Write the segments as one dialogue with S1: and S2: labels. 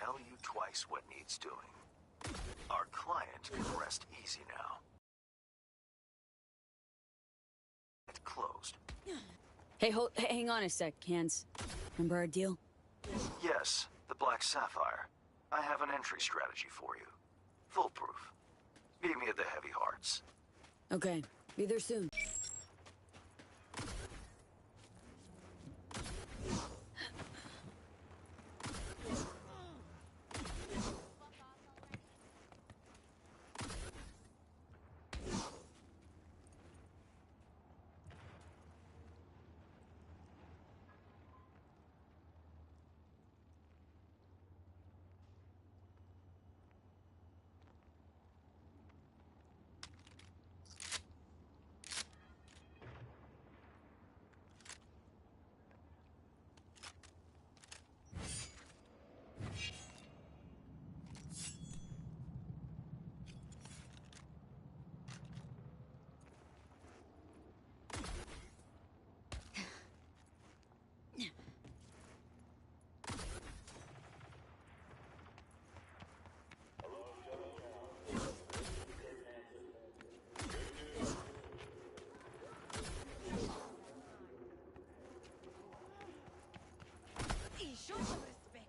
S1: tell you twice what needs doing. Our client can rest easy now. It's closed.
S2: Hey, hang on a sec, Hans. Remember our deal?
S1: Yes, the Black Sapphire. I have an entry strategy for you. Foolproof. Meet me at the Heavy Hearts.
S2: Okay, be there soon.
S3: Show some respect.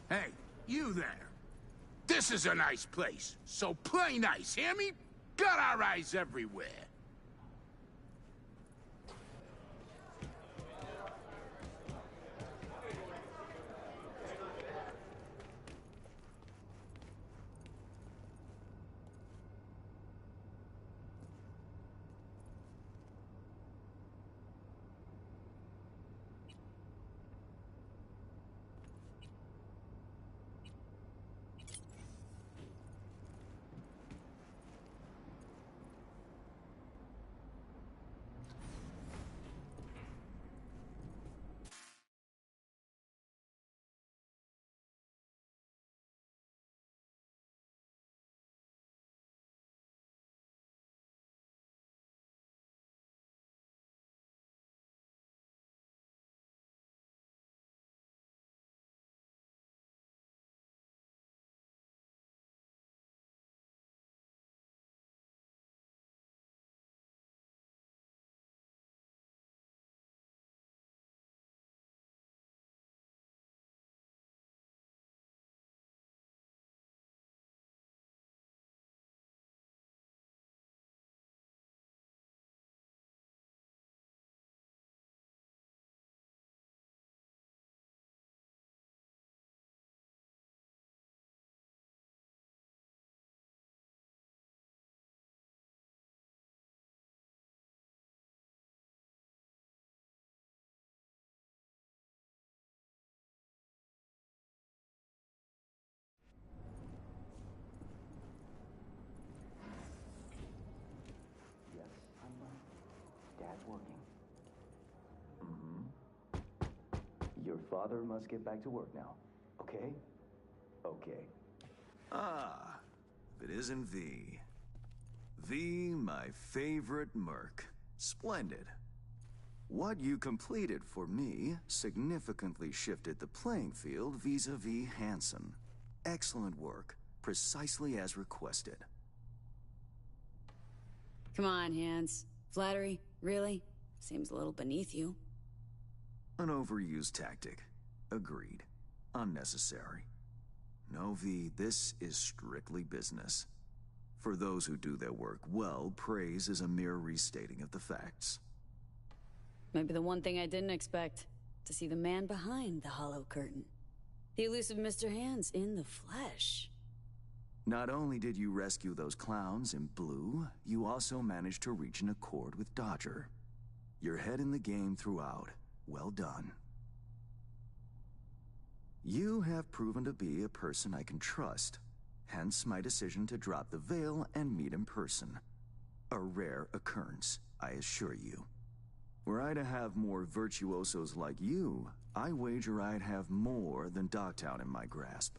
S4: Hey, you there. This is a nice place, so play nice, hear me? Got our eyes everywhere.
S1: Yes, Dad's working. Your father must get back to work now, okay? Okay.
S5: Ah, if it isn't V. V, my favorite merc. Splendid. What you completed for me significantly shifted the playing field vis-a-vis Hansen. Excellent work, precisely as requested.
S2: Come on, Hans. Flattery? Really? Seems a little beneath you.
S5: An overused tactic. Agreed. Unnecessary. No, V, this is strictly business. For those who do their work well, praise is a mere restating of the facts.
S2: Maybe the one thing I didn't expect. To see the man behind the hollow curtain. The elusive Mr. Hands in the flesh.
S5: Not only did you rescue those clowns in blue, you also managed to reach an accord with Dodger. Your head in the game throughout. Well done. You have proven to be a person I can trust, hence my decision to drop the veil and meet in person. A rare occurrence, I assure you. Were I to have more virtuosos like you, I wager I'd have more than Dogtown in my grasp.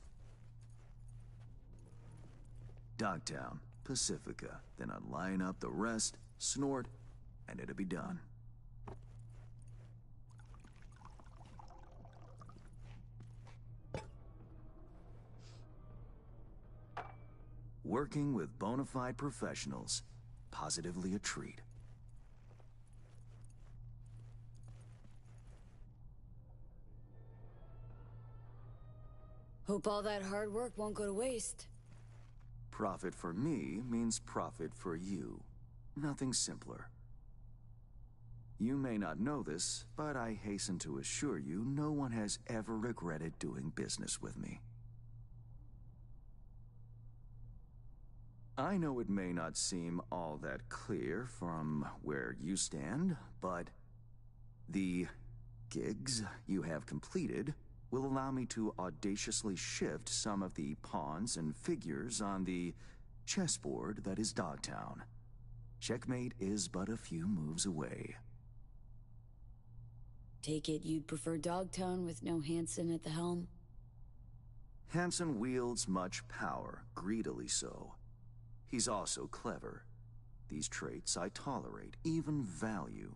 S5: Dogtown, Pacifica, then I'd line up the rest, snort, and it'll be done. Working with bona fide professionals, positively a treat.
S2: Hope all that hard work won't go to waste.
S5: Profit for me means profit for you. Nothing simpler. You may not know this, but I hasten to assure you no one has ever regretted doing business with me. I know it may not seem all that clear from where you stand, but the gigs you have completed will allow me to audaciously shift some of the pawns and figures on the chessboard that is Dogtown. Checkmate is but a few moves away.
S2: Take it you'd prefer Dogtown with no Hansen at the helm?
S5: Hansen wields much power, greedily so. He's also clever. These traits I tolerate, even value,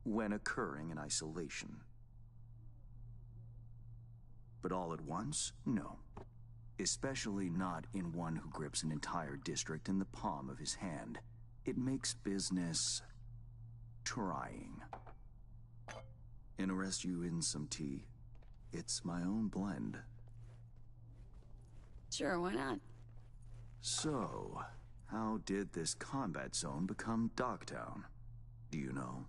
S5: when occurring in isolation. But all at once? No. Especially not in one who grips an entire district in the palm of his hand. It makes business trying. Interest you in some tea? It's my own blend.
S2: Sure, why not?
S5: So, how did this combat zone become Dogtown? Do you know?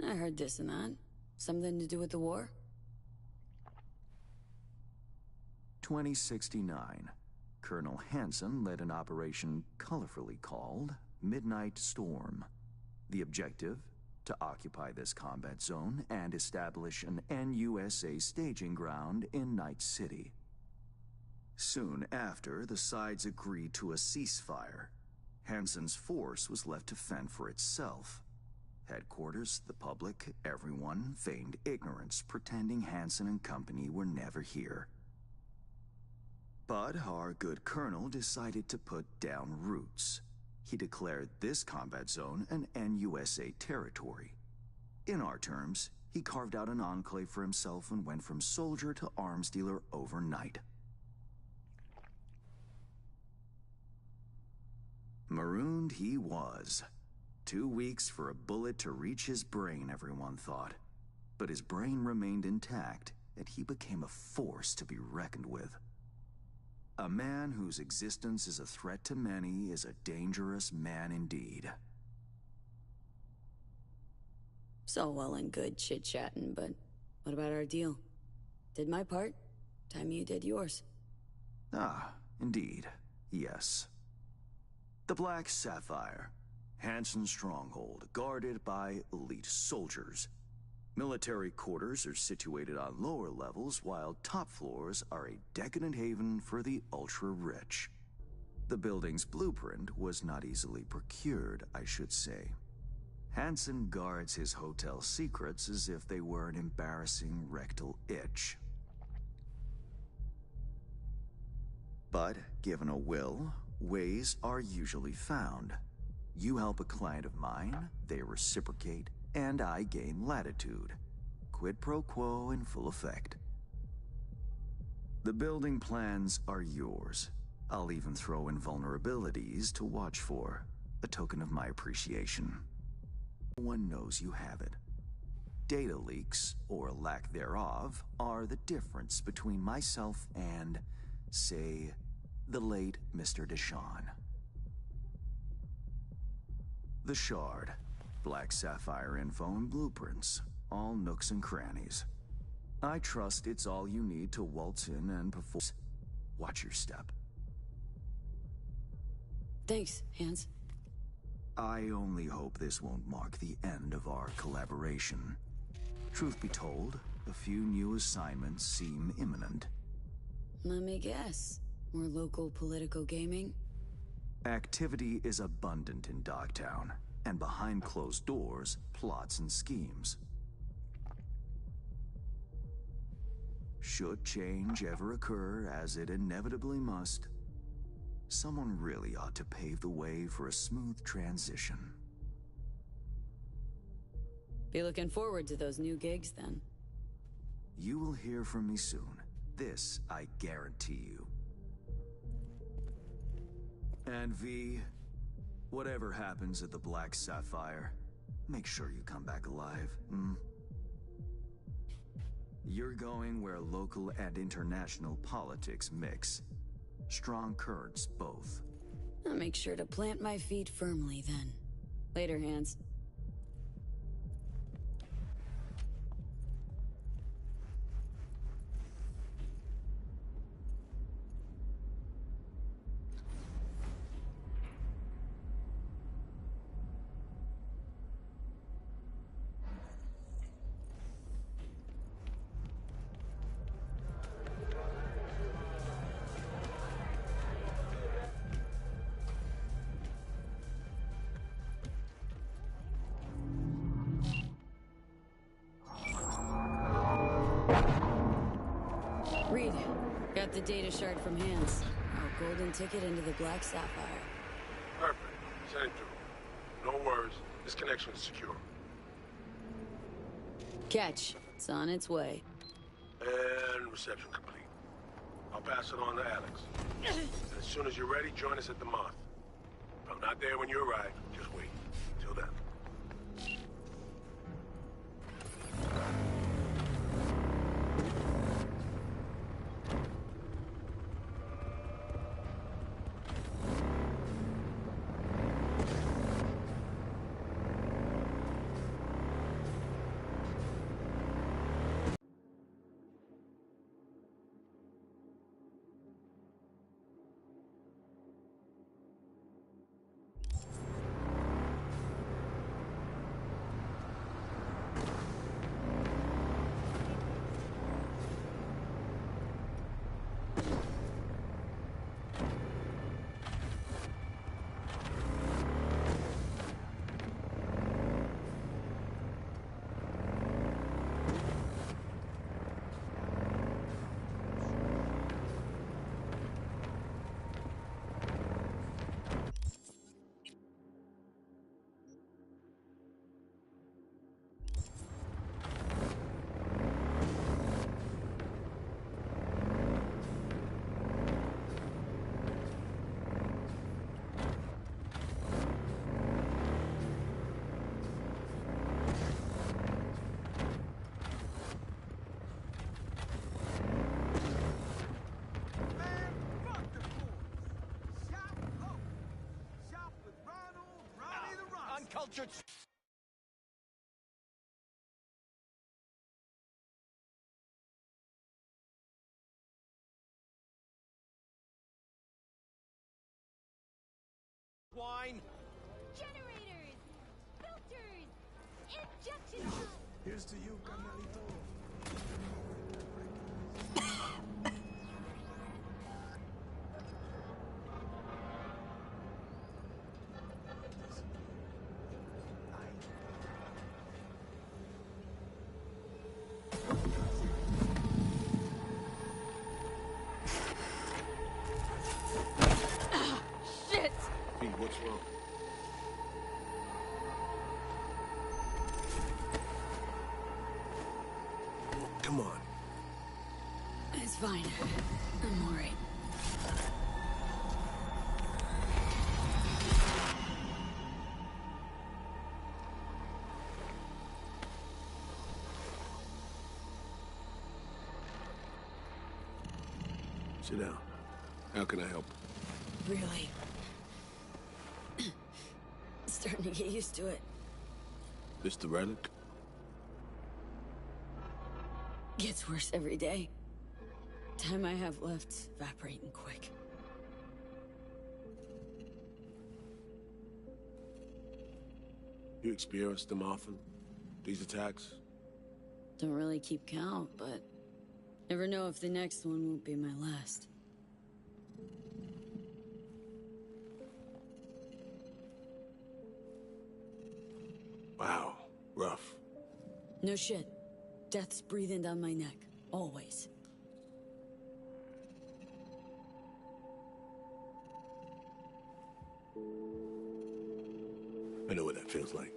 S2: I heard this and that. Something to do with the war?
S5: 2069. Colonel Hansen led an operation colorfully called Midnight Storm. The objective? To occupy this combat zone and establish an NUSA staging ground in Night City. Soon after, the sides agreed to a ceasefire. Hansen's force was left to fend for itself. Headquarters, the public, everyone feigned ignorance, pretending Hansen and company were never here. But our good colonel decided to put down roots. He declared this combat zone an NUSA territory. In our terms, he carved out an enclave for himself and went from soldier to arms dealer overnight. Marooned he was. 2 weeks for a bullet to reach his brain, everyone thought. But his brain remained intact, and he became a force to be reckoned with. A man whose existence is a threat to many is a dangerous man indeed.
S2: It's all well and good chit-chatting, but what about our deal? Did my part, time you did yours.
S5: Ah, indeed. Yes. The Black Sapphire. Hansen's stronghold, guarded by elite soldiers. Military quarters are situated on lower levels, while top floors are a decadent haven for the ultra-rich. The building's blueprint was not easily procured, I should say. Hansen guards his hotel secrets as if they were an embarrassing rectal itch. But, given a will, ways are usually found. You help a client of mine, they reciprocate, and I gain latitude. Quid pro quo in full effect. The building plans are yours. I'll even throw in vulnerabilities to watch for, a token of my appreciation. No one knows you have it. Data leaks, or lack thereof, are the difference between myself and, say, the late Mr. Deshawn. The Shard. Black Sapphire info and blueprints. All nooks and crannies. I trust it's all you need to waltz in and perform. Watch your step.
S2: Thanks, Hans.
S5: I only hope this won't mark the end of our collaboration. Truth be told, a few new assignments seem imminent.
S2: Let me guess. More local political gaming?
S5: Activity is abundant in Dogtown, and behind closed doors, plots and schemes. should change ever occur, as it inevitably must, someone really ought to pave the way for a smooth transition.
S2: Be looking forward to those new gigs then.
S5: You will hear from me soon. This I guarantee you. And V, whatever happens at the Black Sapphire, make sure you come back alive, hmm? You're going where local and international politics mix. Strong currents, both.
S2: I'll make sure to plant my feet firmly then. Later, Hands. Reed, got the data shard from Hands. Our golden ticket into the Black Sapphire.
S6: Perfect. Send it through. No worries. This connection is secure.
S2: Catch. It's on its way.
S6: And reception complete. I'll pass it on to Alex. And as soon as you're ready, join us at the Moth. If I'm not there when you arrive, just wait. Till then.
S7: Uncultured. Wine.
S3: Generators! Filters! Injection pumps!
S4: Here's to you, carnalito.
S2: Shit!
S6: V, what's wrong? Come on.
S2: It's fine. I'm alright.
S6: Sit down. How can I help?
S2: Really. Starting to get used to it.
S6: This the relic?
S2: Gets worse every day. Time I have left's evaporating quick.
S6: You experience them often? These attacks?
S2: Don't really keep count, but never know if the next one won't be my last.
S6: Wow. Rough.
S2: No shit. Death's breathing down my neck. Always.
S6: I know what that feels like.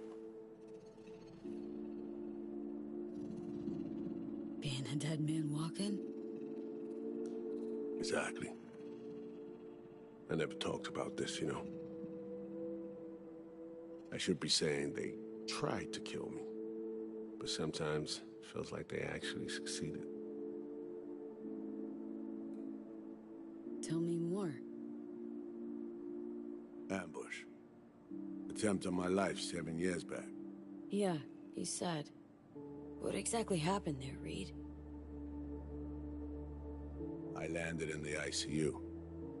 S2: Being a dead man walking?
S6: Exactly. I never talked about this, you know. I should be saying they tried to kill me. But sometimes it feels like they actually succeeded.
S2: Tell me more.
S6: Ambush. Attempt on my life 7 years back.
S2: Yeah, you said. What exactly happened there, Reed?
S6: I landed in the ICU,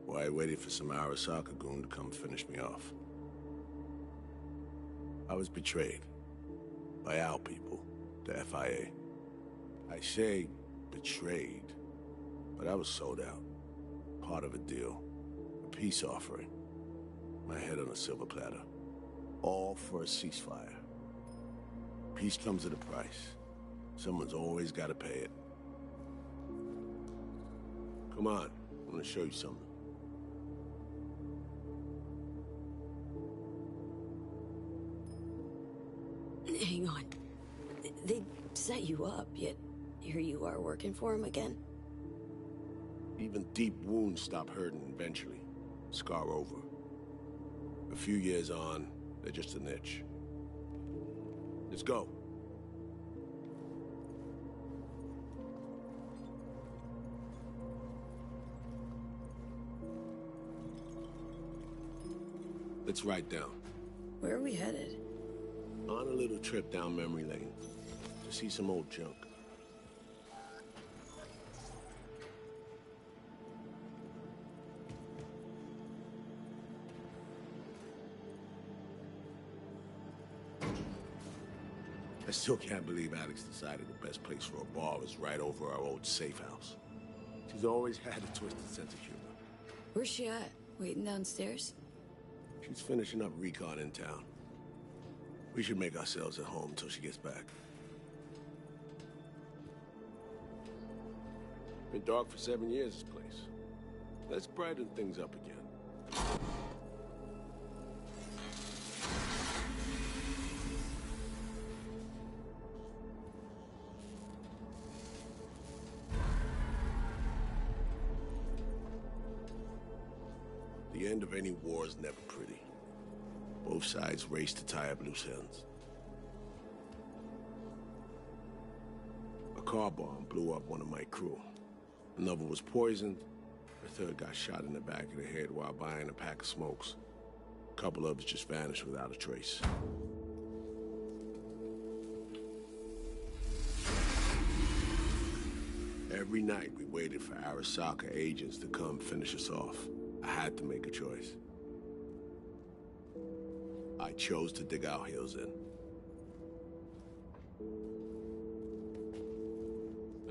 S6: where I waited for some Arasaka goon to come finish me off. I was betrayed by our people, the FIA. I say betrayed, but I was sold out. Part of a deal, a peace offering. My head on a silver platter. All for a ceasefire. Peace comes at a price. Someone's always got to pay it. Come on, I want to show you something.
S2: Hang on. They set you up, yet here you are working for him again?
S6: Even deep wounds stop hurting eventually. Scar over. A few years on, they're just an itch. Let's go. Let's ride down.
S2: Where are we headed?
S6: On a little trip down memory lane. To see some old junk. I still can't believe Alex decided the best place for a bar was right over our old safe house. She's always had a twisted sense of humor.
S2: Where's she at? Waiting downstairs?
S6: She's finishing up recon in town. We should make ourselves at home until she gets back. Been dark for 7 years, this place. Let's brighten things up again. The end of any war is never pretty. Both sides race to tie up loose ends. A car bomb blew up one of my crew. Another was poisoned. A third got shot in the back of the head while buying a pack of smokes. A couple others just vanished without a trace. Every night we waited for Arasaka agents to come finish us off. I had to make a choice. I chose to dig our heels in.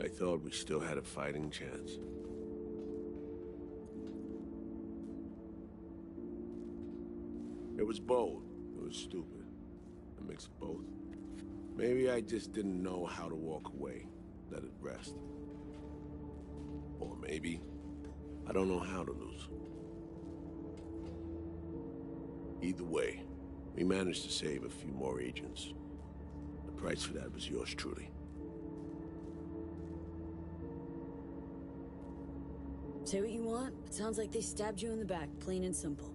S6: I thought we still had a fighting chance. It was bold. It was stupid. A mix of both. Maybe I just didn't know how to walk away, let it rest. Or maybe I don't know how to lose. Either way, we managed to save a few more agents. The price for that was yours truly.
S2: Say what you want, but sounds like they stabbed you in the back, plain and simple.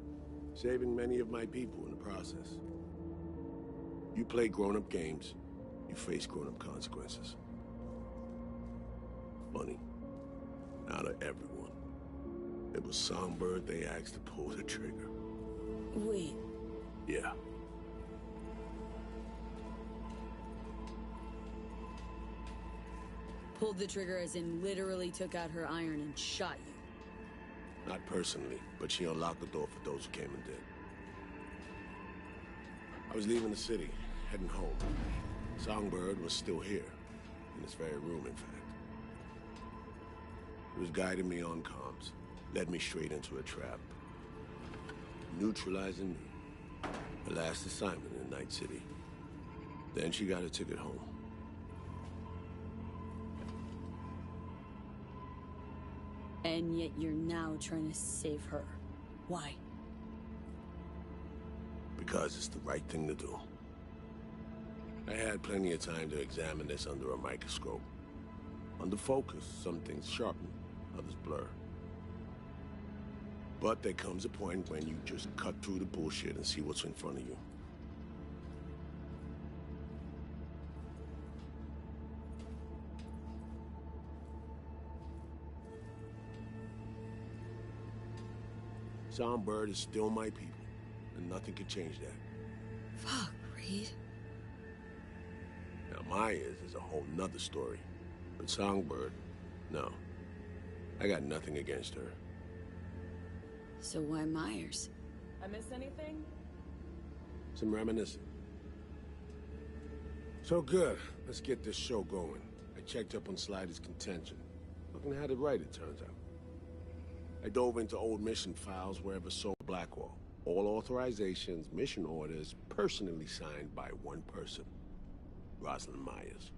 S6: Saving many of my people in the process. You play grown-up games, you face grown-up consequences. Funny. Out of everyone, it was Songbird they asked to pull the trigger.
S2: Wait.
S6: Yeah.
S2: Pulled the trigger as in literally took out her iron and shot you.
S6: Not personally, but she unlocked the door for those who came and did. I was leaving the city, heading home. Songbird was still here, in this very room, in fact. He was guiding me on comms, led me straight into a trap. Neutralizing me. Her last assignment in Night City. Then she got a ticket home.
S2: And yet you're now trying to save her. Why?
S6: Because it's the right thing to do. I had plenty of time to examine this under a microscope. Under focus, some things sharpen, others blur. But there comes a point when you just cut through the bullshit and see what's in front of you. Songbird is still my people, and nothing can change that.
S2: Fuck, Reed.
S6: Now, Myers is a whole nother story. But Songbird, no. I got nothing against her.
S2: So why Myers?
S8: I miss anything?
S6: Some reminiscing. So good. Let's get this show going. I checked up on Slider's contention. Fucking had it right, it turns out. I dove into old mission files wherever saw Blackwall. All authorizations, mission orders, personally signed by one person. Rosalind Myers.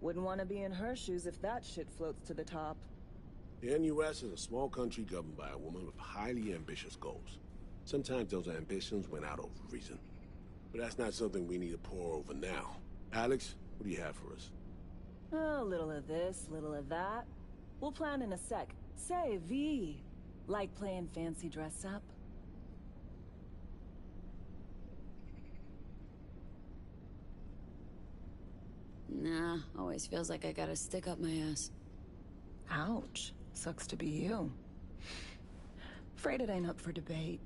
S8: Wouldn't want to be in her shoes if that shit floats to the top.
S6: The NUS is a small country governed by a woman with highly ambitious goals. Sometimes those ambitions went out of reason. But that's not something we need to pour over now. Alex, what do you have for us?
S8: A little of this, little of that. We'll plan in a sec. Say, V, like playing fancy dress up?
S2: Nah, always feels like I gotta stick up my ass.
S8: Ouch. Sucks to be you. Afraid it ain't up for debate.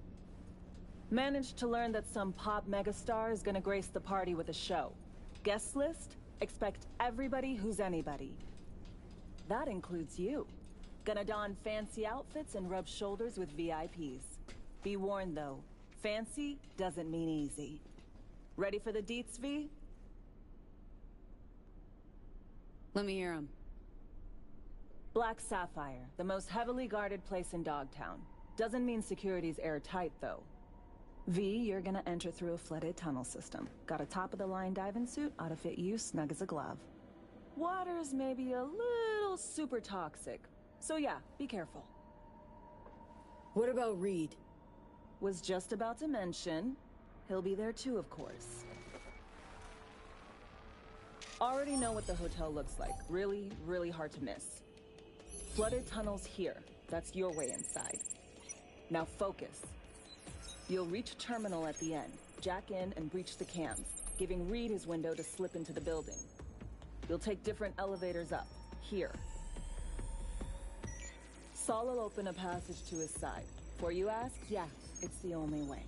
S8: Managed to learn that some pop megastar is gonna grace the party with a show. Guest list? Expect everybody who's anybody. That includes you. Gonna don fancy outfits and rub shoulders with VIPs. Be warned though, fancy doesn't mean easy. Ready for the deets, V?
S2: Let me hear him.
S8: Black Sapphire, the most heavily guarded place in Dogtown. Doesn't mean security's airtight though. V, you're gonna enter through a flooded tunnel system. Got a top-of-the-line diving suit, ought to fit you snug as a glove. Water's maybe a little super toxic. So yeah, be careful.
S2: What about Reed?
S8: Was just about to mention, he'll be there too, of course. Already know what the hotel looks like. Really, really hard to miss. Flooded tunnels here. That's your way inside. Now focus. You'll reach terminal at the end, jack in and breach the cams, giving Reed his window to slip into the building. You'll take different elevators up, here. Saul will open a passage to his side. Before you ask, yeah, it's the only way.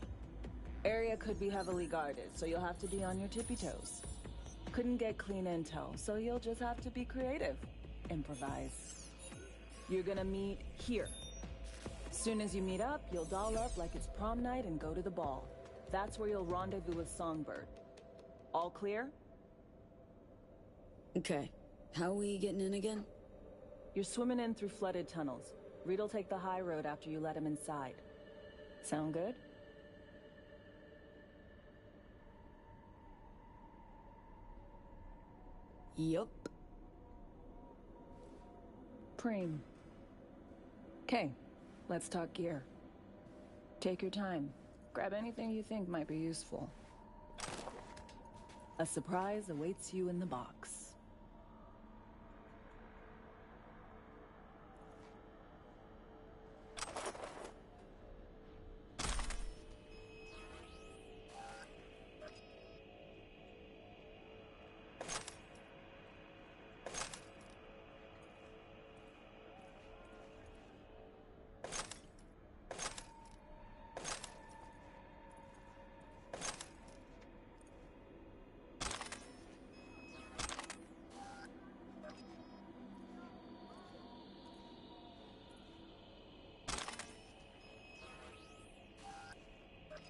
S8: Area could be heavily guarded, so you'll have to be on your tippy toes. Couldn't get clean intel, so you'll just have to be creative. Improvise. You're gonna meet here. Soon as you meet up, you'll doll up like it's prom night and go to the ball. That's where you'll rendezvous with Songbird. All clear?
S2: Okay. How are we getting in again?
S8: You're swimming in through flooded tunnels. Reed'll take the high road after you let him inside. Sound good?
S2: Yup.
S8: Preem. Okay, let's talk gear. Take your time. Grab anything you think might be useful. A surprise awaits you in the box.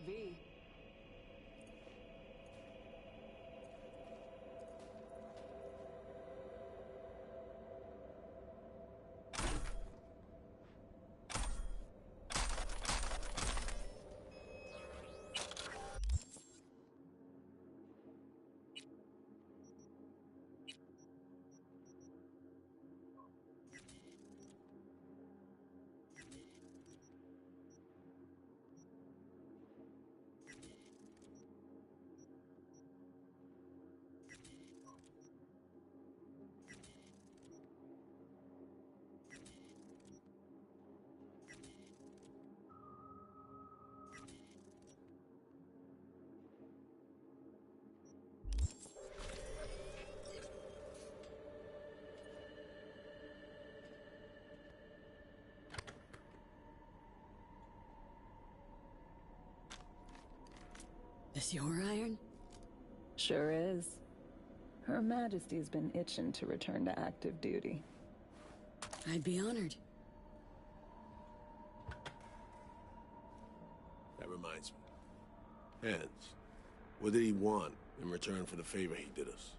S8: V.
S2: This your iron?
S8: Sure is. Her Majesty's been itching to return to active duty.
S2: I'd be honored.
S6: That reminds me. Hans, what did he want in return for the favor he did us?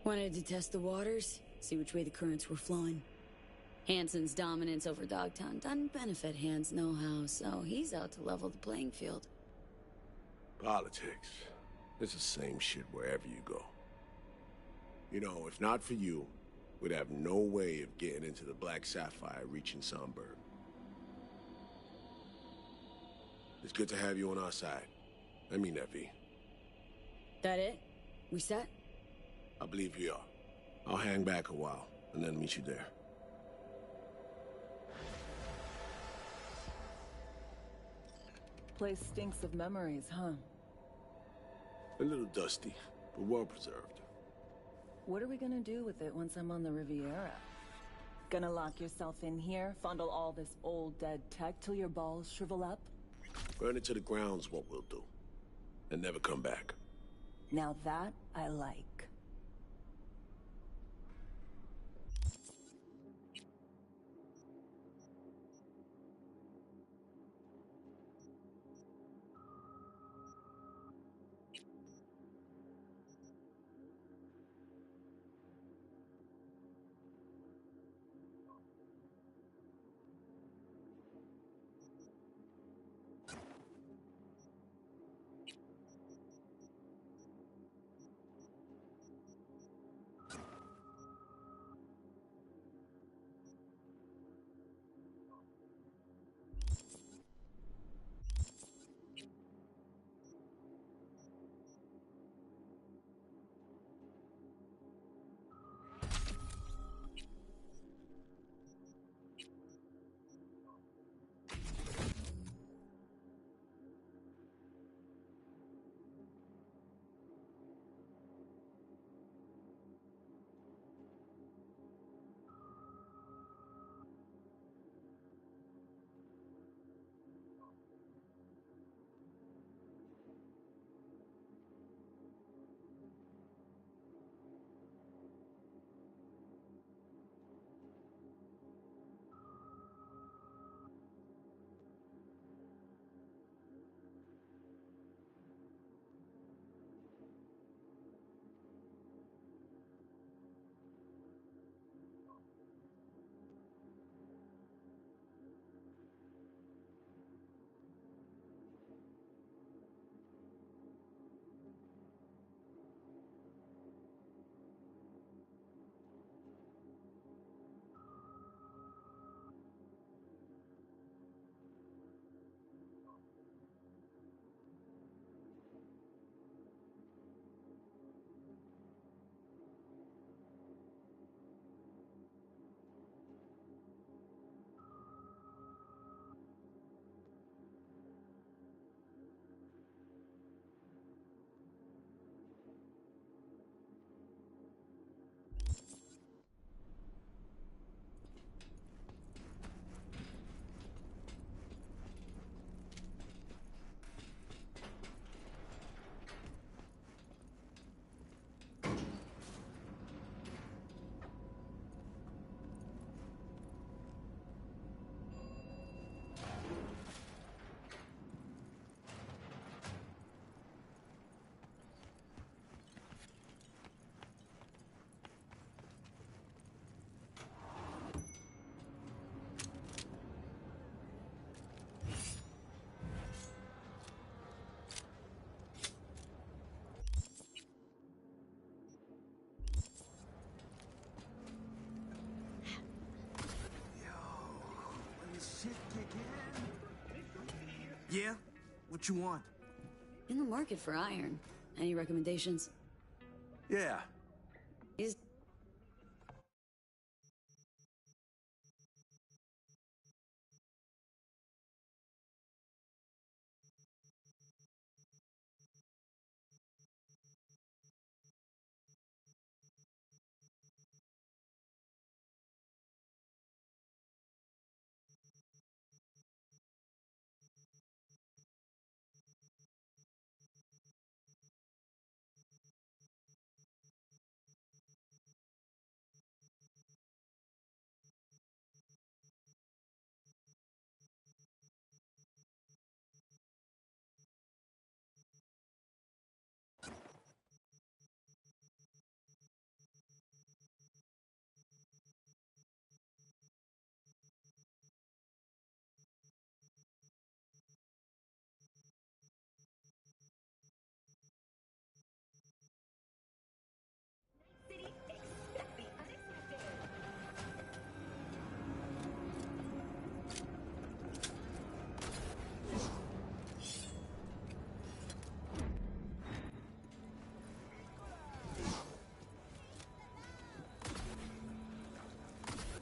S2: Wanted to test the waters, see which way the currents were flowing. Hansen's dominance over Dogtown doesn't benefit Hans' know-how, so he's out to level the playing field.
S6: Politics. It's the same shit wherever you go. You know, if not for you, we'd have no way of getting into the Black Sapphire reaching Songbird. It's good to have you on our side. I mean that, V.
S2: That it? We set?
S6: I believe we are. I'll hang back a while, and then meet you there.
S8: Place stinks of memories, huh?
S6: A little dusty, but well preserved.
S8: What are we gonna do with it once I'm on the Riviera? Gonna lock yourself in here, fondle all this old dead tech till your balls shrivel up?
S6: Burn it to the ground's what we'll do. And never come back.
S8: Now that I like.
S9: Yeah? What you want?
S2: In the market for iron. Any recommendations?
S9: Yeah.
S2: Is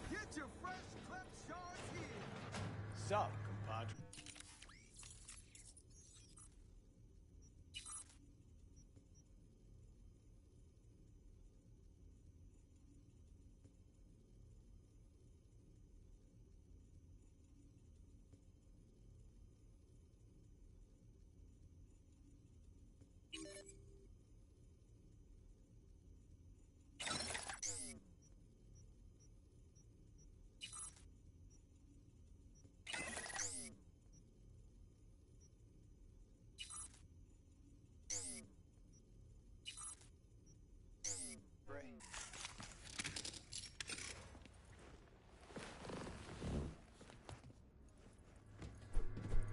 S9: Get your fresh clipped shards here!
S7: Sup, compadre?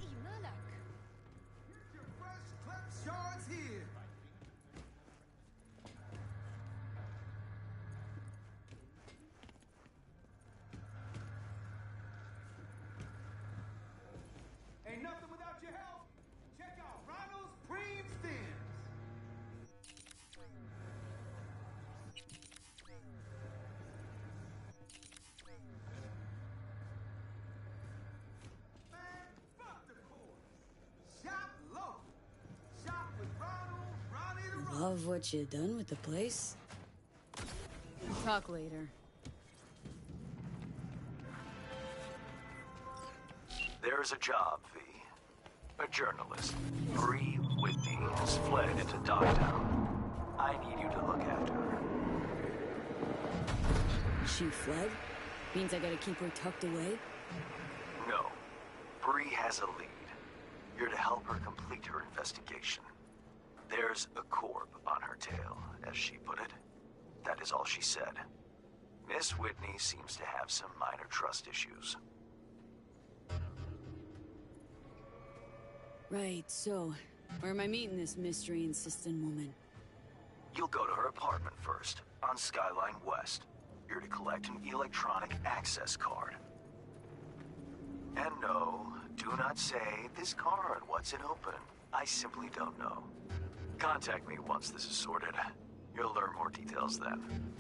S3: Imalak.
S9: Get your fresh clipped shards here! Ain't nothing without your help! Check out Ronald's Cream Stems! Man, fuck the course! Shop local! Shop with Ronald, Ronnie the Rock!
S2: love what you done with the place? Talk later.
S1: There's a job, V. A journalist, Bree Whitney, has fled into Dogtown. I need you to look after her.
S2: She fled? Means I gotta keep her tucked away?
S1: No. Bree has a lead. You're to help her complete her investigation. There's a corp on her tail, as she put it. That is all she said. Miss Whitney seems to have some minor trust issues.
S2: Right, so, where am I meeting this mystery-insistent woman?
S1: You'll go to her apartment first, on Skyline West. You're to collect an electronic access card. And no, do not say this card, what's it open? I simply don't know. Contact me once this is sorted. You'll learn more details then.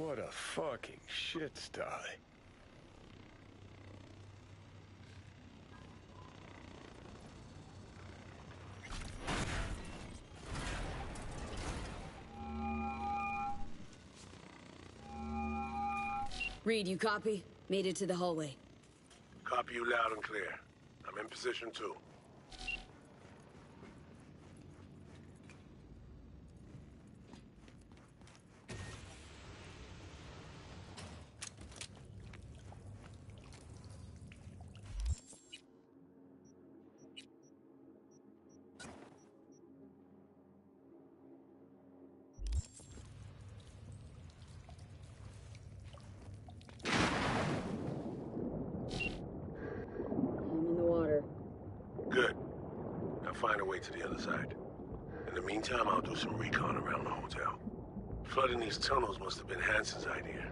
S10: What a fucking shit sty.
S2: Reed, you copy? Made it to the hallway.
S6: Copy you loud and clear. I'm in position too.
S2: I'm in the water.
S6: Good. Now find a way to the other side. In the meantime, I'll do some recon around the hotel. Flooding these tunnels must have been Hansen's idea.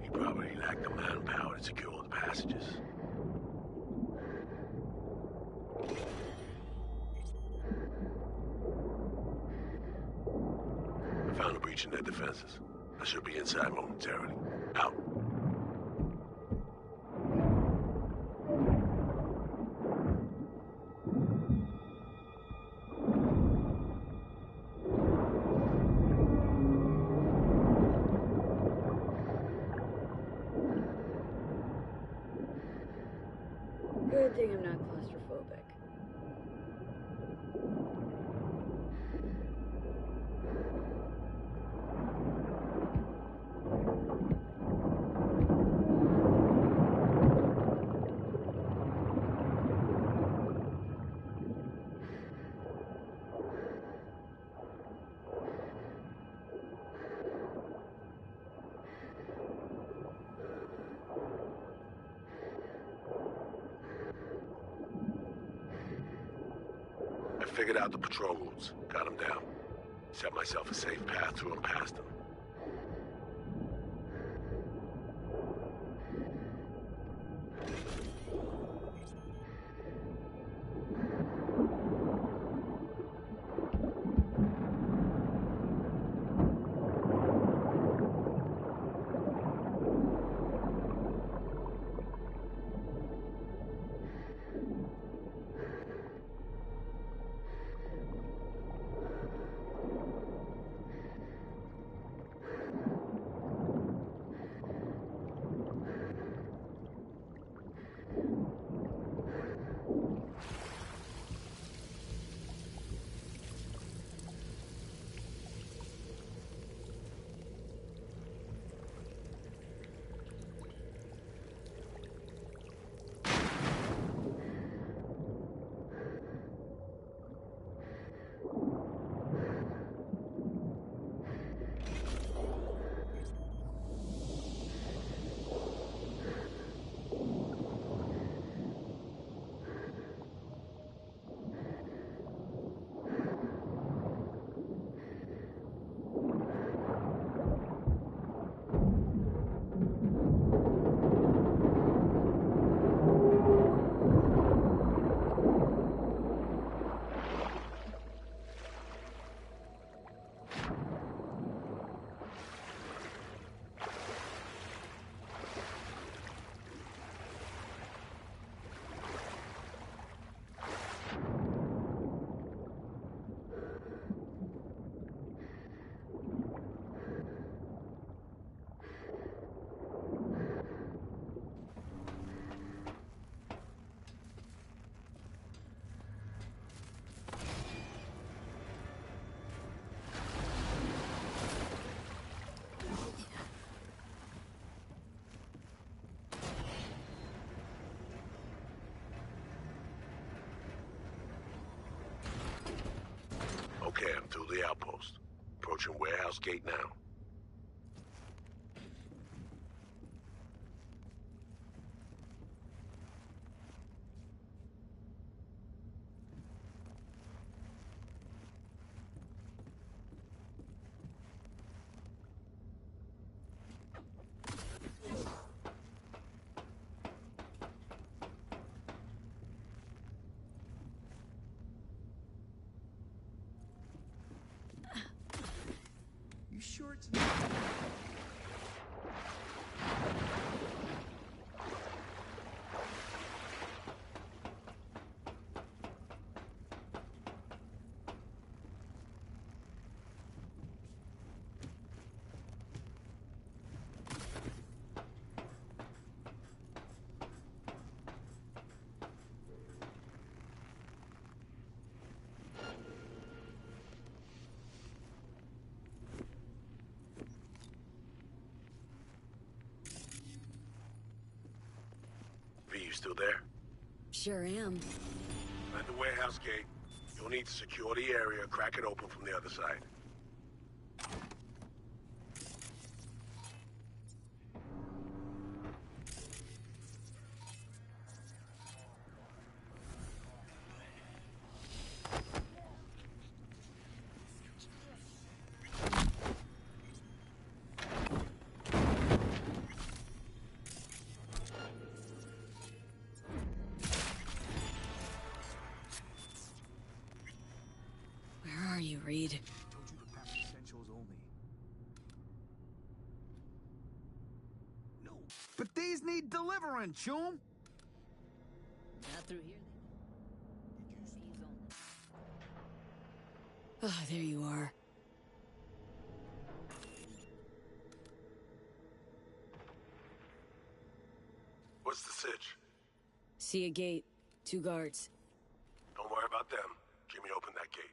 S6: He probably lacked the manpower to secure all the passages. I found a breach in their defenses. I should be inside momentarily. Out.
S2: Good thing I'm not claustrophobic.
S6: I figured out the patrol routes, got them down. Set myself a safe path through and past them. Okay, I'm through the outpost. Approaching warehouse gate now.
S9: You sure it's
S6: still there?
S2: Sure am.
S6: At the warehouse gate. You'll need to secure the area, crack it open from the other side.
S2: Where are you, Reed?
S5: Told you to pack essentials only.
S9: No. But these need delivering, Chum.
S2: Not through here. Ah, there you are.
S6: What's the sitch?
S2: See a gate. 2 guards.
S6: Don't worry about them. Jimmy opened that gate.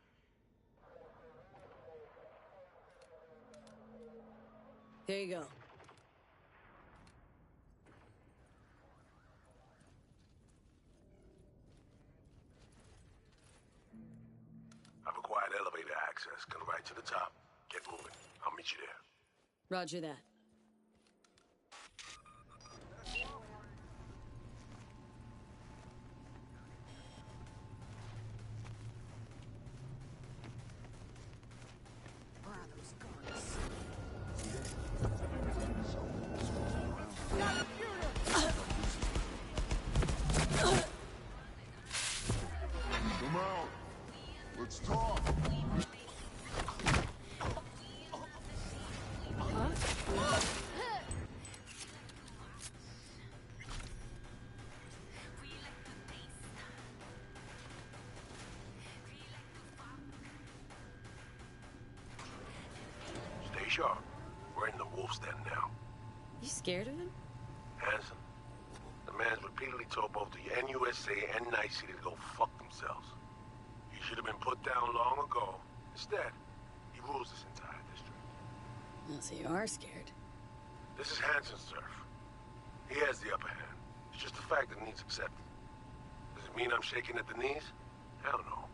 S2: There you go.
S6: I've acquired elevator access. Go right to the top. Get moving. I'll meet you there.
S2: Roger that.
S11: Come out. Let's talk.
S6: Stay sharp. We're in the wolf's den now.
S2: You scared of him?
S6: Hanson, the man's repeatedly told both the NUSA and Night City to go fuck themselves. He should have been put down long ago. Instead, he rules this entire district.
S2: Well, so you are scared.
S6: This is Hanson's turf. He has the upper hand. It's just the fact that it needs accepted. Does it mean I'm shaking at the knees? Hell no.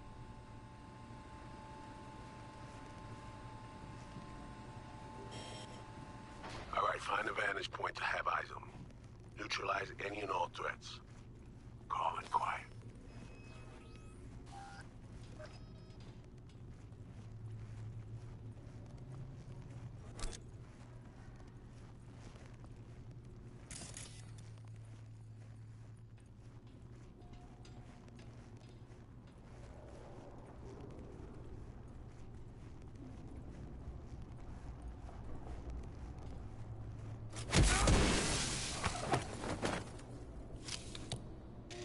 S6: All right, find a vantage point to have eyes on me. Neutralize any and all threats. Calm and quiet.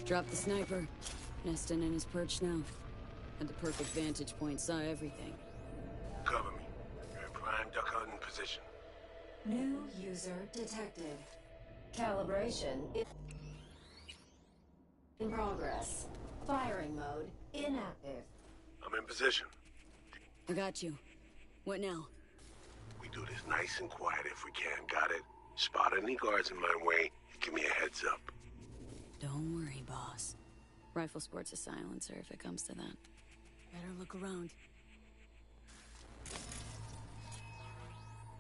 S2: Dropped the sniper. Nesting in his perch now. Had the perfect vantage point, saw everything.
S6: Cover me. You're in prime duck hunting position.
S12: New user detected. Calibration in progress. Firing mode inactive.
S6: I'm in position.
S2: I got you. What now?
S6: We do this nice and quiet if we can, got it? Spot any guards in my way, give me a heads up.
S2: Don't worry, boss. Rifle sports a silencer if it comes to that. Better look around.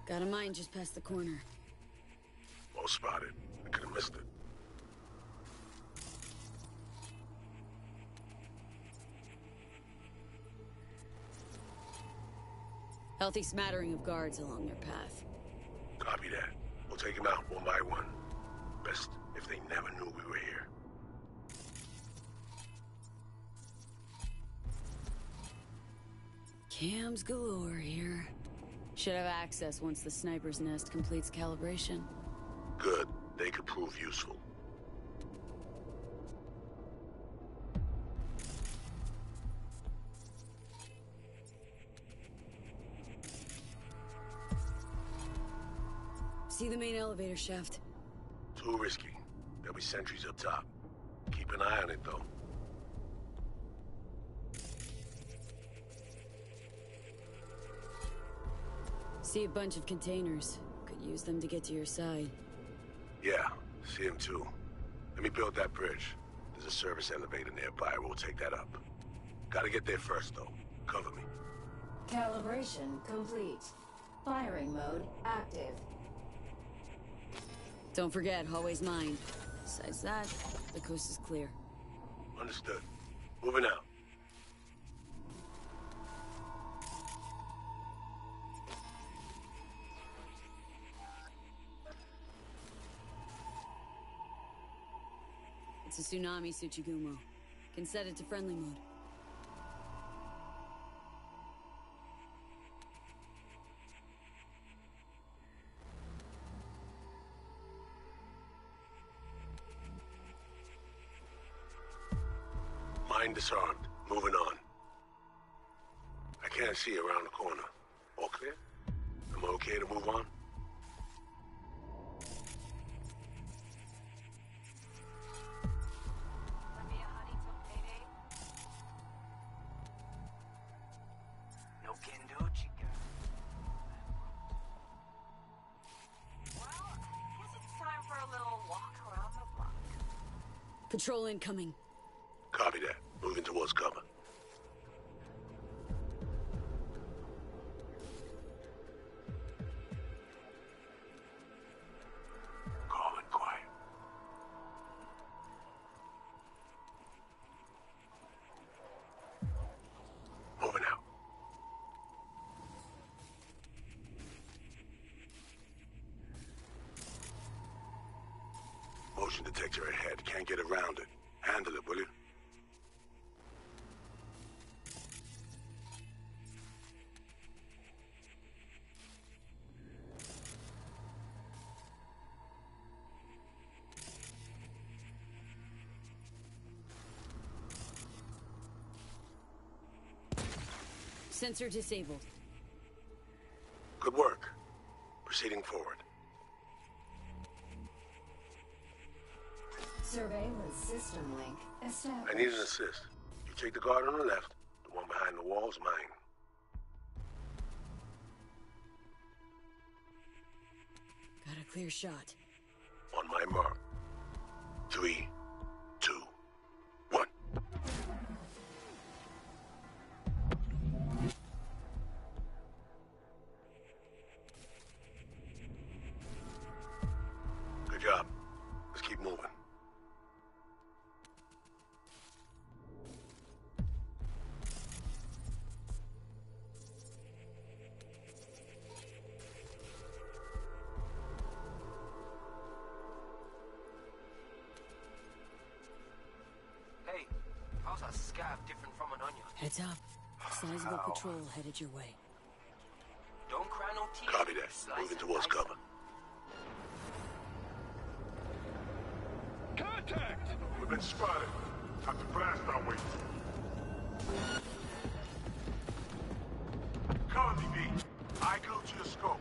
S2: Got a mine just past the corner.
S6: Well spotted. I could have missed it.
S2: Healthy smattering of guards along their path.
S6: Copy that. We'll take them out one by one. Best if they never knew we were here.
S2: Cams galore here. Should have access once the sniper's nest completes calibration.
S6: Good. They could prove useful.
S2: See the main elevator shaft?
S6: Too risky. There'll be sentries up top. Keep an eye on it, though.
S2: See a bunch of containers. Could use them to get to your side.
S6: Yeah, see him too. Let me build that bridge. There's a service elevator nearby. We'll take that up. Gotta get there first, though. Cover me.
S12: Calibration complete. Firing mode active.
S2: Don't forget, hallway's mine. Besides that, the coast is clear.
S6: Understood. Moving out.
S2: It's a tsunami, Tsuchigumo. Can set it to friendly mode.
S6: Mine disarmed. Moving on. I can't see around the corner. All clear? Am I okay to move on?
S1: No can do, chica.
S13: Well, I guess it's time for a little walk around the block.
S2: Patrol incoming.
S6: Copy that. Moving towards cover. Calm and quiet. Moving out. Motion detector ahead. Can't get around it. Handle it, will you?
S2: Sensor disabled.
S6: Good work. Proceeding forward.
S12: Surveillance system link established.
S6: I need an assist. You take the guard on the left. The one behind the wall's mine.
S2: Got a clear shot.
S6: On my mark. 3, 2, 1. Good job. Let's keep moving.
S1: Hey, how's a scab different from an onion?
S2: Heads up. Sizable patrol headed your way.
S1: Don't cry no tears.
S6: Copy that.
S1: Slice
S6: Moving
S1: and
S6: towards
S1: dice
S6: cover.
S11: Contact! We've been spotted. Have to blast our way. Cover me, V. I go to the scope.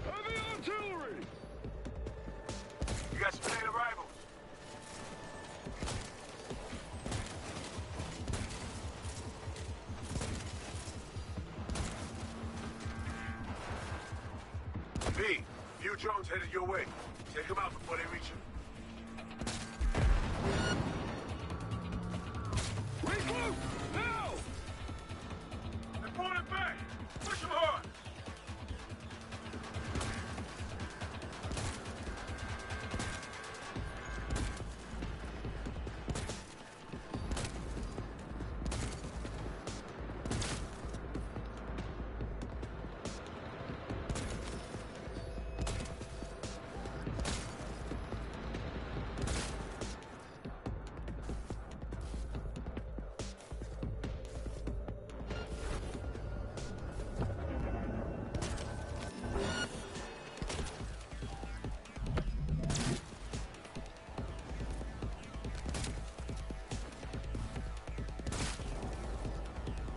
S11: Heavy artillery! You got some late arrivals. V, few drones headed your way. Take them out before they reach you. Regroup! Now! They're falling back! Push them hard!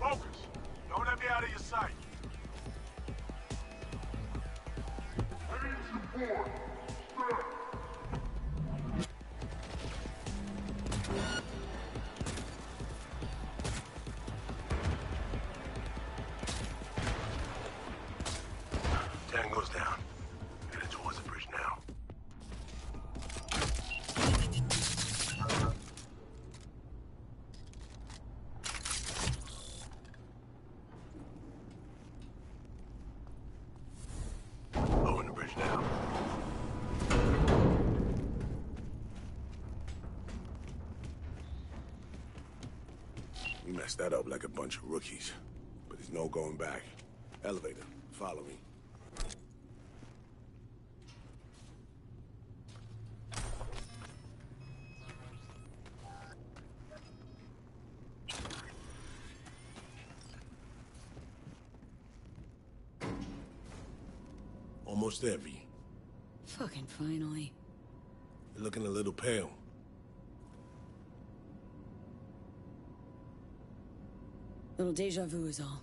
S11: Focus! Don't let me out of your sight. Heavy support! Start!
S6: messed that up like a bunch of rookies. But there's no going back. Elevator, follow me. Almost there, V.
S2: Fucking finally.
S6: You're looking a little pale.
S2: Little deja vu is all.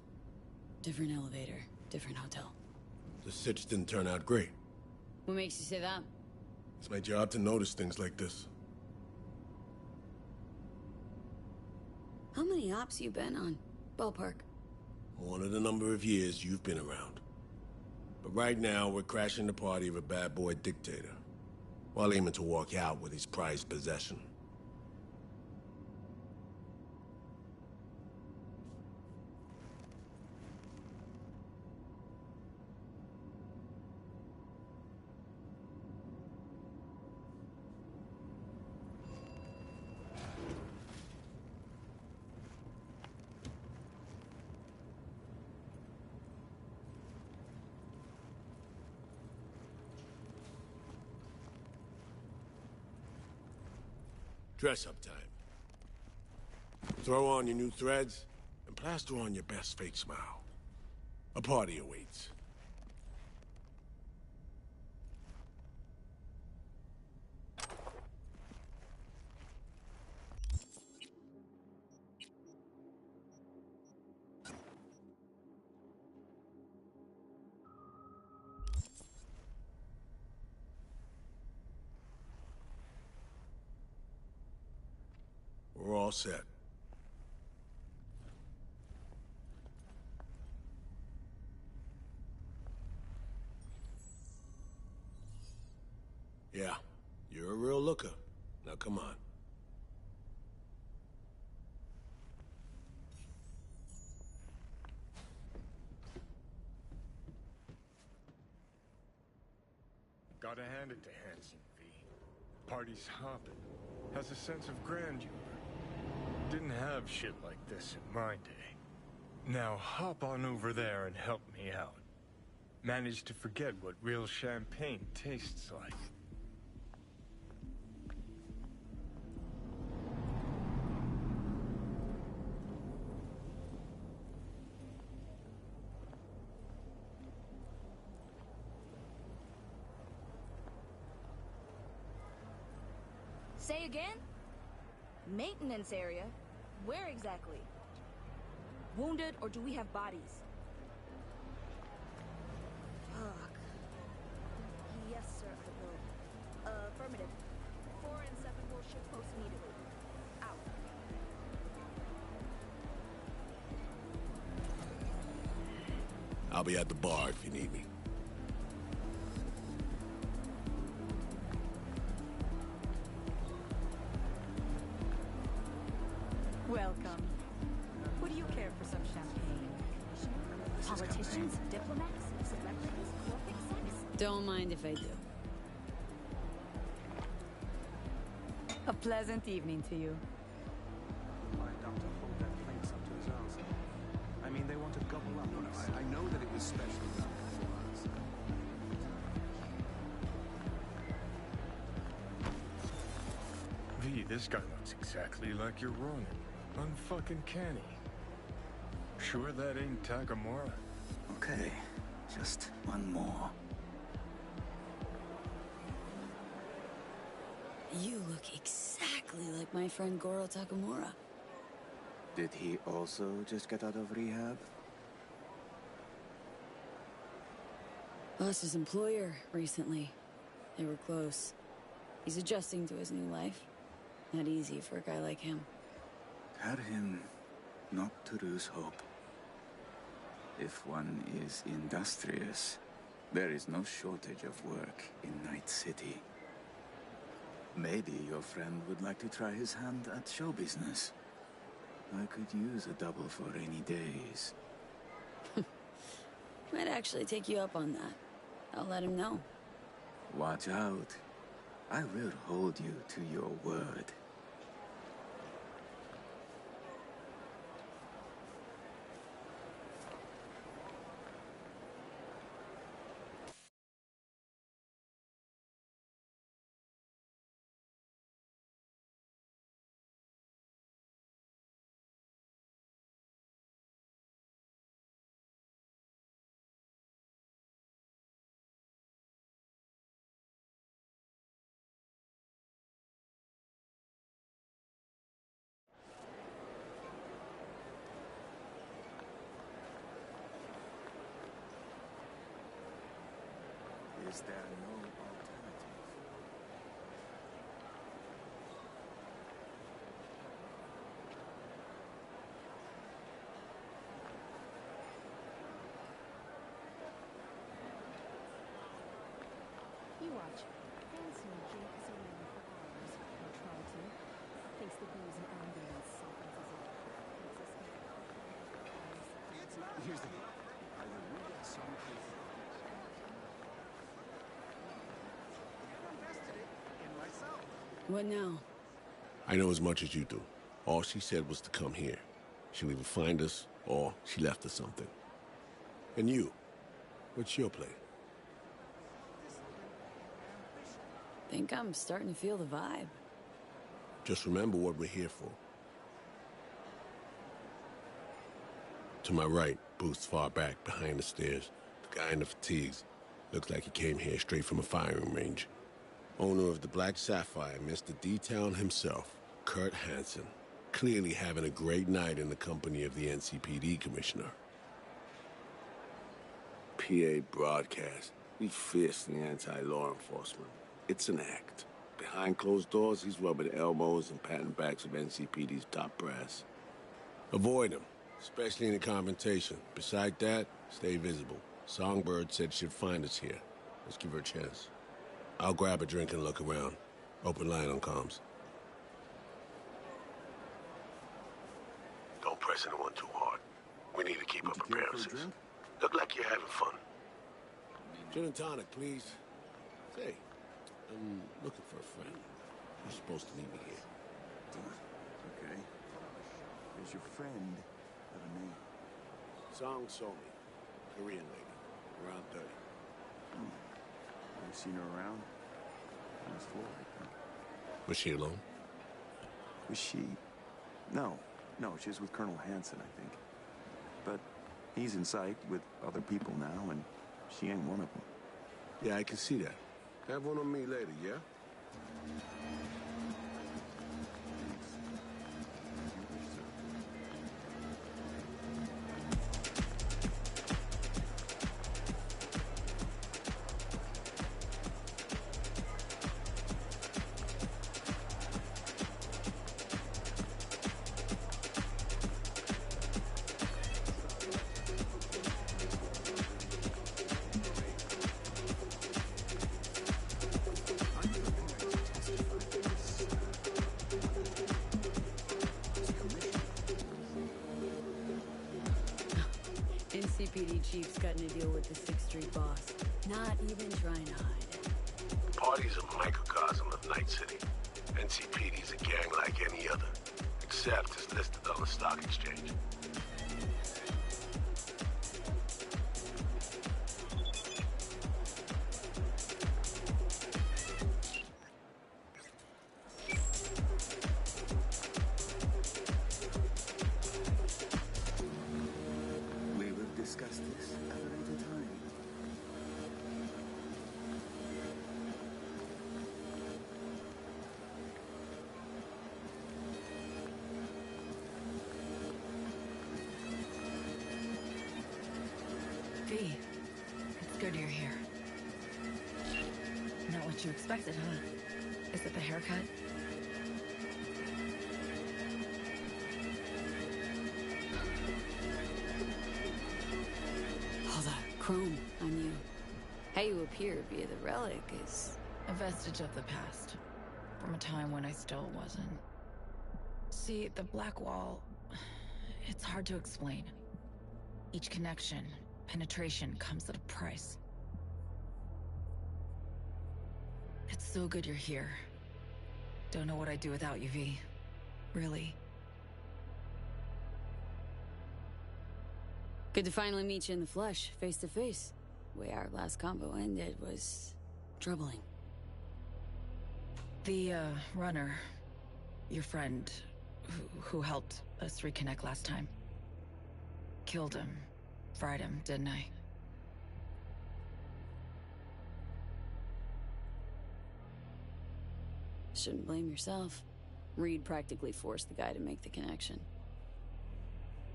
S2: Different elevator, different hotel.
S6: The sitch didn't turn out great.
S2: What makes you say that?
S6: It's my job to notice things like this.
S2: How many ops you been on? Ballpark.
S6: One of the number of years you've been around. But right now, we're crashing the party of a bad boy dictator, while aiming to walk out with his prized possession. Dress-up time. Throw on your new threads, and plaster on your best fake smile. A party awaits. We're all set. Yeah, you're a real looker. Now come on.
S10: Gotta hand it to Hansen, V. Party's hopping. Has a sense of grandeur. Didn't have shit like this in my day. Now hop on over there and help me out. Managed to forget what real champagne tastes like.
S3: Say again? Maintenance area? Where exactly? Wounded, or do we have bodies? Fuck. Yes, sir, I will. Affirmative. 4 and 7 will ship post immediately. Out.
S6: I'll be at the bar if you need me.
S14: Welcome. Who do you care for some champagne? Politicians, diplomats, celebrities, corporate sex?
S2: Don't mind if I do.
S14: A pleasant evening to you.
S5: Mind Dr. hold that plates up to his arse. I mean, they want to gobble up on us. I know that it was special done for us.
S10: V, this guy looks exactly like your Ronin. Unfucking canny. Sure that ain't Takamura?
S1: Okay, just one more.
S2: You look exactly like my friend Goro Takamura.
S1: Did he also just get out of rehab?
S2: Lost his employer recently. They were close. He's adjusting to his new life. Not easy for a guy like him.
S1: Tell him not to lose hope. If one is industrious, there is no shortage of work in Night City. Maybe your friend would like to try his hand at show business. I could use a double for rainy days.
S2: Might actually take you up on that. I'll let him know.
S1: Watch out. I will hold you to your word.
S5: Is there no alternative?
S14: You watch. Hanson jinks around for hours, or try to. Thinks the booze and ambience softens his eye.
S5: Here's the deal. Either we get some proof.
S2: What now?
S6: I know as much as you do. All she said was to come here. She'll either find us, or she left us something. And you? What's your play?
S2: Think I'm starting to feel the vibe.
S6: Just remember what we're here for. To my right, booth's far back, behind the stairs. The guy in the fatigues. Looks like he came here straight from a firing range. Owner of the Black Sapphire, Mr. D-Town himself, Kurt Hansen. Clearly having a great night in the company of the NCPD commissioner. PA broadcast. He's fiercely anti-law enforcement. It's an act. Behind closed doors, he's rubbing elbows and patting backs of NCPD's top brass. Avoid him, especially in a confrontation. Beside that, stay visible. Songbird said she'd find us here. Let's give her a chance. I'll grab a drink and look around. Open line on comms. Don't press anyone too hard. We need to keep up appearances. Look like you're having fun. Gin and tonic, please. Say, I'm looking for a friend. You're supposed to meet me here.
S5: Okay. Is your friend have a name?
S6: Song Somi. Korean lady. Around 30.
S5: I've seen her around. On this floor right there.
S6: Was she alone?
S5: Was she? No. No, she was with Colonel Hansen, I think. But he's in sight with other people now, and she ain't one of them.
S6: Yeah, I can see that. Have one on me later, yeah?
S2: NCPD chief's cutting a deal with the 6th Street boss. Not even trying to hide it.
S6: Party's a microcosm of Night City. NCPD's a gang like any other, except it's listed on the stock exchange.
S5: We will discuss this at a later time.
S14: V, it's good you're here. Not what you expected, huh? Is it the haircut?
S2: All that chrome on you. How you appear via the relic is...
S14: A vestige of the past. From a time when I still wasn't. See, the Black Wall... It's hard to explain. Each connection, penetration, comes at a price. It's so good you're here. Don't know what I'd do without you, V. Really.
S2: Good to finally meet you in the flesh, face to face. The way our last combo ended was... troubling.
S14: The, runner, your friend, who helped us reconnect last time. Killed him. Fried him, didn't I?
S2: Shouldn't blame yourself. Reed practically forced the guy to make the connection.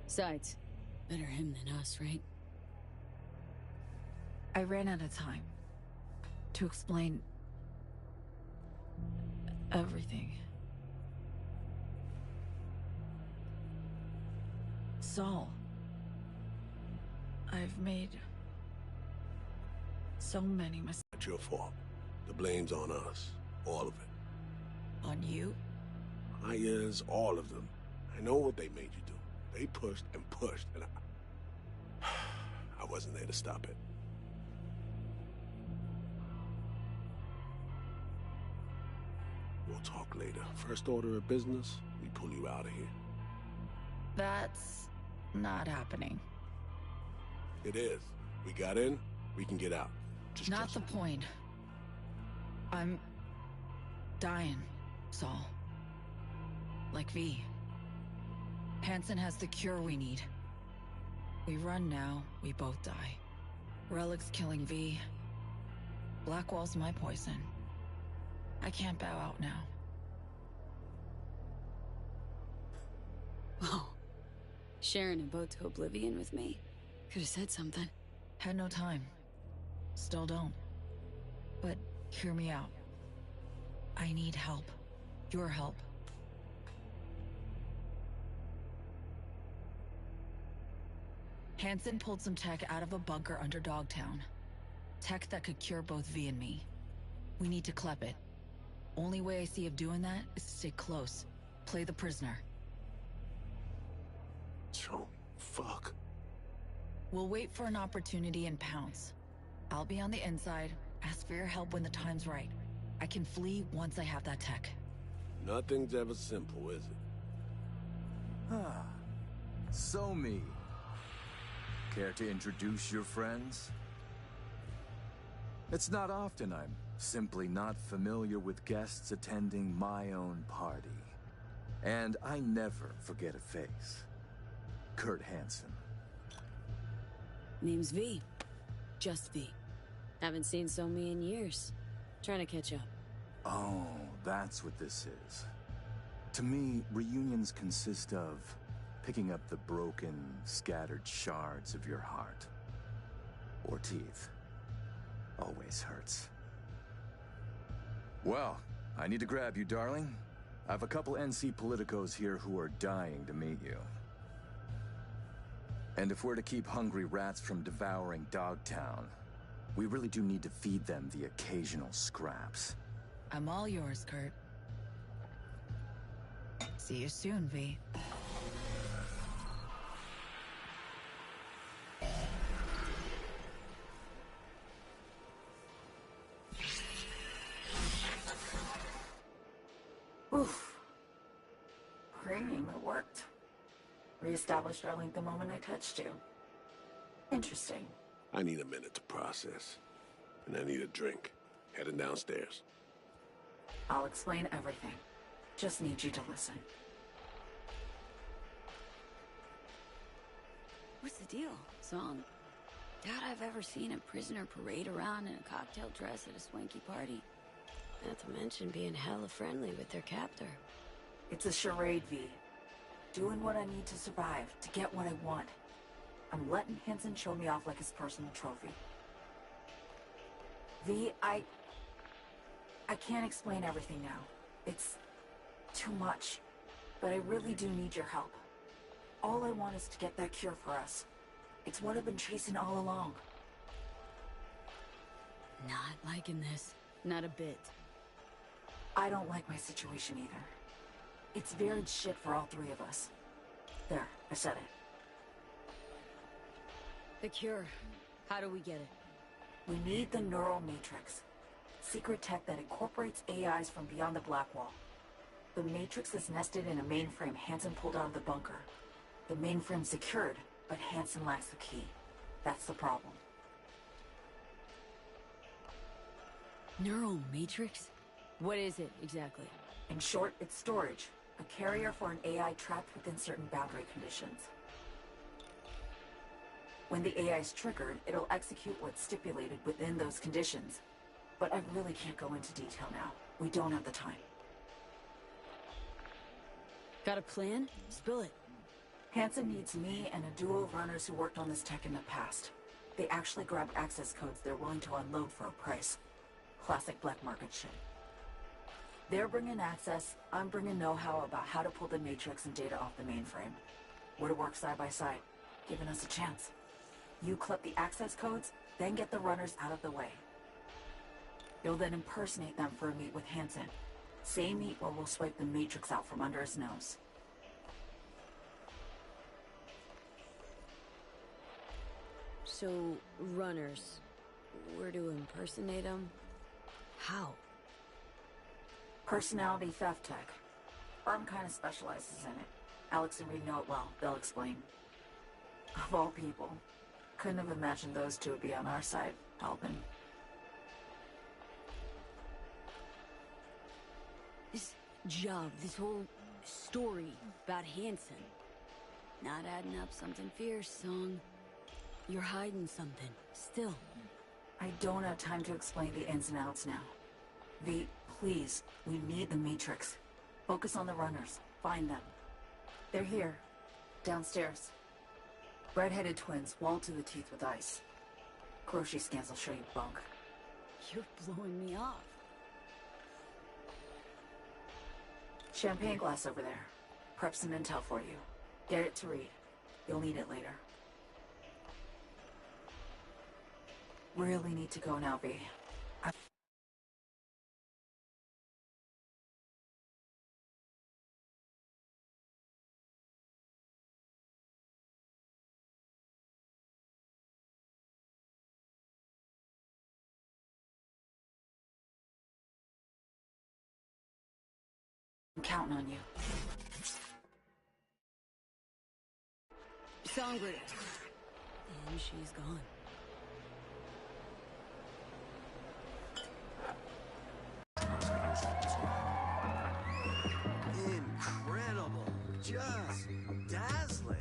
S2: Besides, better him than us, right?
S14: I ran out of time. to explain everything. Saul, I've made so many mistakes.
S6: It's your fault. The blame's on us. All of it.
S14: On you?
S6: Myers, all of them. I know what they made you do. They pushed, and I wasn't there to stop it. We'll talk later. First order of business, we pull you out of here.
S14: That's not happening.
S6: It is. We got in, we can get out. Just
S14: not the point. I'm dying, Saul. Like V. Hansen has the cure we need. We run now, we both die. Relic's killing V. Blackwall's my poison. I can't bow out now.
S2: Whoa. Sharing a boat to oblivion with me? Could have said something.
S14: Had no time. Still don't. But hear me out. I need help. Your help. Hansen pulled some tech out of a bunker under Dogtown. Tech that could cure both V and me. We need to clep it. Only way I see of doing that is to stay close. Play the prisoner.
S6: So, fuck.
S14: We'll wait for an opportunity and pounce. I'll be on the inside. Ask for your help when the time's right. I can flee once I have that tech.
S6: Nothing's ever simple, is it?
S15: Ah. So me. Care to introduce your friends? It's not often I'm simply not familiar with guests attending my own party. And I never forget a face. Kurt Hansen.
S2: Name's V. Just V. Haven't seen So-Me in years. Trying to catch up.
S15: Oh, that's what this is. To me, reunions consist of picking up the broken, scattered shards of your heart. Or teeth. Always hurts. Well, I need to grab you, darling. I have a couple NC politicos here who are dying to meet you. And if we're to keep hungry rats from devouring Dogtown, we really do need to feed them the occasional scraps.
S14: I'm all yours, Kurt. See you soon, V.
S8: Oof. Cranium, it worked. Reestablished our link the moment I touched you. Interesting.
S6: I need a minute to process. And I need a drink. Heading downstairs.
S8: I'll explain everything. Just need you to listen.
S2: What's the deal, Song? Doubt I've ever seen a prisoner parade around in a cocktail dress at a swanky party. Not to mention being hella friendly with their captor.
S8: It's a charade, V. Doing what I need to survive, to get what I want. I'm letting Hansen show me off like his personal trophy. V, I can't explain everything now. It's too much. But I really do need your help. All I want is to get that cure for us. It's what I've been chasing all along.
S2: Not liking this. Not a bit.
S8: I don't like my situation either. It's very shit for all three of us. There, I said it.
S2: The cure. How do we get it?
S8: We need the Neural Matrix. Secret tech that incorporates AIs from beyond the Blackwall. The Matrix is nested in a mainframe Hansen pulled out of the bunker. The mainframe's secured, but Hansen lacks the key. That's the problem.
S2: Neural Matrix? What is it, exactly?
S8: In short, it's storage. A carrier for an AI trapped within certain boundary conditions. When the AI is triggered, it'll execute what's stipulated within those conditions. But I really can't go into detail now. We don't have the time.
S2: Got a plan? Spill it.
S8: Hansen needs me and a duo of runners who worked on this tech in the past. They actually grabbed access codes they're willing to unload for a price.
S16: Classic black market shit. They're bringing access, I'm bringing know-how about how to pull the Matrix and data off the mainframe. We're to work side by side, giving us a chance. You clip the access codes, then get the runners out of the way. You'll then impersonate them for a meet with Hansen. Same meet where we'll swipe the Matrix out from under his nose.
S2: So, runners. We're to impersonate them? How?
S16: Personality theft tech. Arm kind of specializes in it. Alex and Reed know it well. They'll explain. Of all people. Couldn't have imagined those two would be on our side, helping.
S2: This job, this whole story about Hansen. Not adding up something fierce, Song. You're hiding something, still.
S16: I don't have time to explain the ins and outs now. V, please, we need the Matrix. Focus on the runners. Find them. They're here. Downstairs. Red-headed twins, walled to the teeth with ice. Grocery scans will show you bunk.
S2: You're blowing me off.
S16: Champagne glass over there. Prep some intel for you. Get it to Reed. You'll need it later. Really need to go now, V. I'm counting on you.
S2: Sangria. And she's gone.
S5: Incredible. Just dazzling.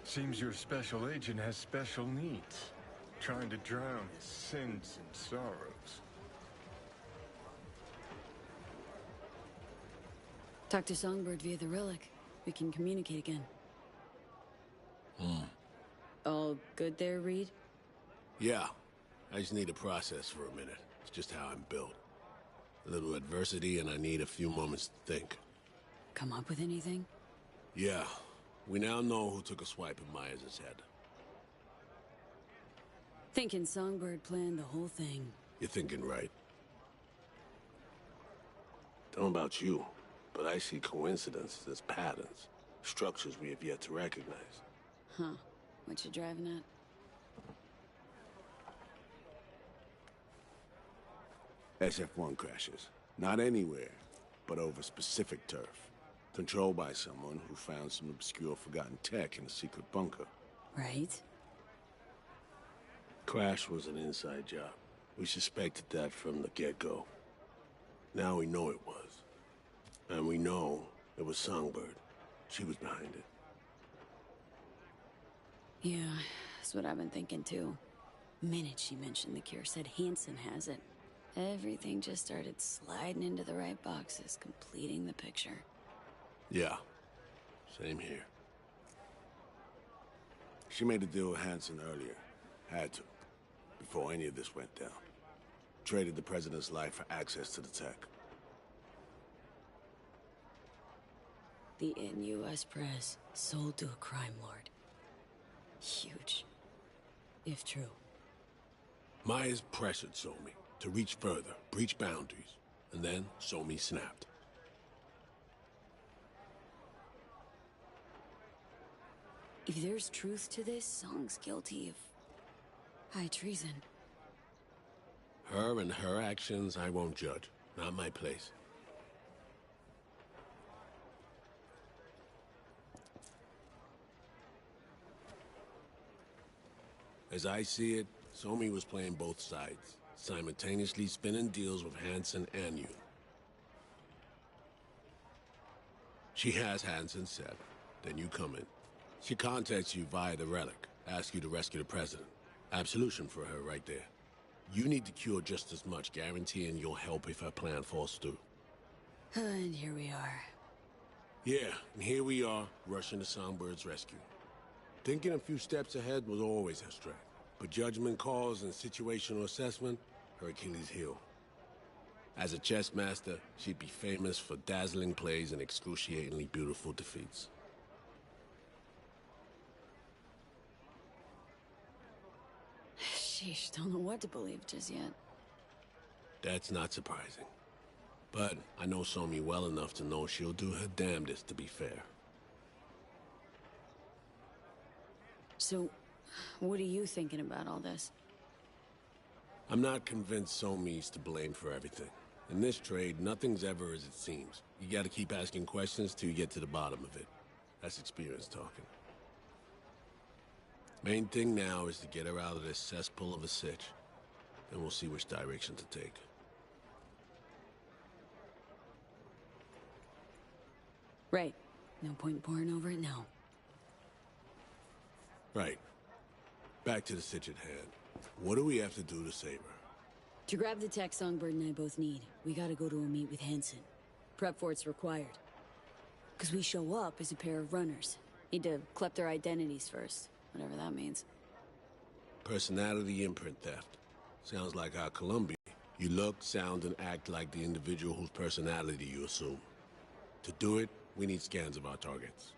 S10: Seems your special agent has special needs. Trying to drown his sins and sorrows.
S2: Talk to Songbird via the relic. We can communicate again. All good there, Reed?
S6: Yeah. I just need to process for a minute. It's just how I'm built. A little adversity and I need a few moments to think.
S2: Come up with anything?
S6: Yeah. We now know who took a swipe at Myers' head.
S2: Thinking Songbird planned the whole thing.
S6: You're thinking right. Don't know about you, but I see coincidences as patterns. Structures we have yet to recognize.
S2: Huh. What you driving at?
S6: SF-1 crashes. Not anywhere, but over specific turf. Controlled by someone who found some obscure forgotten tech in a secret bunker.
S2: Right.
S6: Crash was an inside job. We suspected that from the get-go. Now we know it was. And we know it was Songbird. She was behind it.
S2: Yeah, that's what I've been thinking too. Minute she mentioned the cure, said Hansen has it. Everything just started sliding into the right boxes, completing the picture.
S6: Yeah. Same here. She made a deal with Hansen earlier. Had to. Before any of this went down. Traded the president's life for access to the tech.
S2: The NUS press sold to a crime lord. Huge. If true.
S6: Myers pressured Somi to reach further, breach boundaries, and then Somi snapped.
S2: If there's truth to this, Song's guilty of high treason.
S6: Her and her actions, I won't judge. Not my place. As I see it, Somi was playing both sides, simultaneously spinning deals with Hansen and you. She has Hansen set, then you come in. She contacts you via the relic, asks you to rescue the president. Absolution for her right there. You need to cure just as much, guaranteeing you'll help if her plan falls through.
S2: And here we are.
S6: Yeah, and here we are, rushing to Songbird's rescue. Thinking a few steps ahead was always her strength. But judgment calls and situational assessment, her Achilles heel. As a chess master, she'd be famous for dazzling plays and excruciatingly beautiful defeats.
S2: Sheesh, don't know what to believe just yet.
S6: That's not surprising. But I know Somi well enough to know she'll do her damnedest to be fair.
S2: So, what are you thinking about all this?
S6: I'm not convinced Somi's to blame for everything. In this trade, nothing's ever as it seems. You gotta keep asking questions till you get to the bottom of it. That's experience talking. Main thing now is to get her out of this cesspool of a sitch. Then we'll see which direction to take.
S2: Right. No point poring over it now.
S6: Right. Back to the sitch at hand. What do we have to do to save her?
S2: To grab the tech Songbird and I both need, we gotta go to a meet with Hansen. Prep for it's required. Because we show up as a pair of runners. Need to collect their identities first, whatever that means.
S6: Personality imprint theft. Sounds like our Columbia. You look, sound, and act like the individual whose personality you assume. To do it, we need scans of our targets.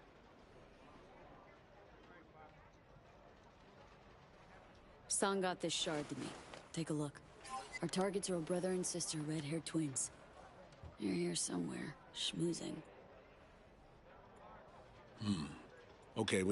S2: Song got this shard to me. Take a look. Our targets are a brother and sister red-haired twins. They're here somewhere, schmoozing.
S6: Okay,